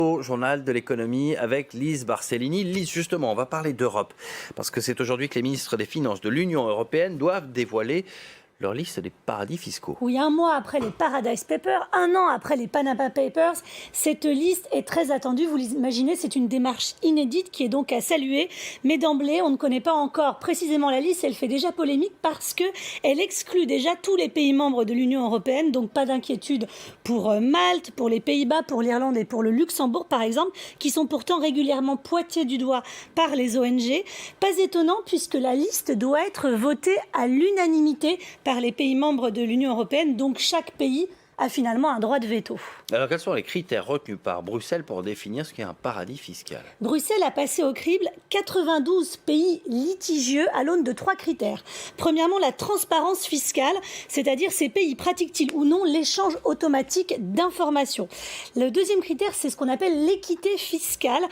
Au journal de l'économie avec Lise Barcellini. Lise, justement, on va parler d'Europe, parce que c'est aujourd'hui que les ministres des Finances de l'Union européenne doivent dévoiler leur liste des paradis fiscaux. Oui, un mois après les Paradise Papers, un an après les Panama Papers, cette liste est très attendue. Vous l'imaginez, c'est une démarche inédite qui est donc à saluer. Mais d'emblée, on ne connaît pas encore précisément la liste. Elle fait déjà polémique parce qu'elle exclut déjà tous les pays membres de l'Union européenne. Donc pas d'inquiétude pour Malte, pour les Pays-Bas, pour l'Irlande et pour le Luxembourg, par exemple, qui sont pourtant régulièrement pointés du doigt par les ONG. Pas étonnant puisque la liste doit être votée à l'unanimité par les pays membres de l'Union européenne, donc chaque pays a finalement un droit de veto. Alors quels sont les critères retenus par Bruxelles pour définir ce qu'est un paradis fiscal? Bruxelles a passé au crible 92 pays litigieux à l'aune de 3 critères. Premièrement, la transparence fiscale, c'est-à-dire ces pays pratiquent-ils ou non l'échange automatique d'informations. Le deuxième critère, c'est ce qu'on appelle l'équité fiscale.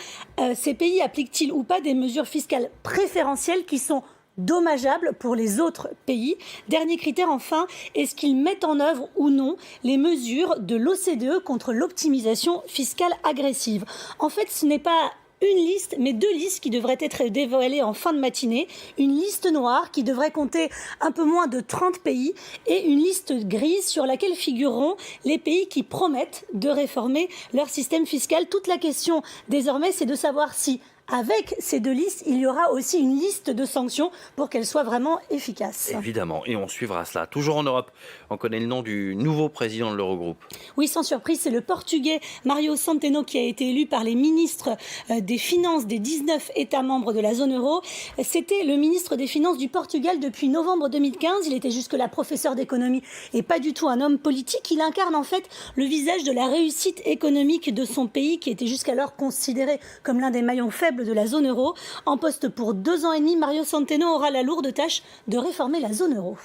Ces pays appliquent-ils ou pas des mesures fiscales préférentielles qui sont dommageable pour les autres pays. Dernier critère enfin, est-ce qu'ils mettent en œuvre ou non les mesures de l'OCDE contre l'optimisation fiscale agressive? En fait, ce n'est pas une liste, mais 2 listes qui devraient être dévoilées en fin de matinée. Une liste noire qui devrait compter un peu moins de 30 pays et une liste grise sur laquelle figureront les pays qui promettent de réformer leur système fiscal. Toute la question désormais, c'est de savoir si avec ces 2 listes, il y aura aussi une liste de sanctions pour qu'elles soient vraiment efficaces. Évidemment, et on suivra cela. Toujours en Europe, on connaît le nom du nouveau président de l'Eurogroupe. Oui, sans surprise, c'est le Portugais Mário Centeno qui a été élu par les ministres des Finances des 19 États membres de la zone euro. C'était le ministre des Finances du Portugal depuis novembre 2015. Il était jusque-là professeur d'économie et pas du tout un homme politique. Il incarne en fait le visage de la réussite économique de son pays qui était jusqu'alors considéré comme l'un des maillons faibles de la zone euro. En poste pour 2 ans et demi, Mário Centeno aura la lourde tâche de réformer la zone euro.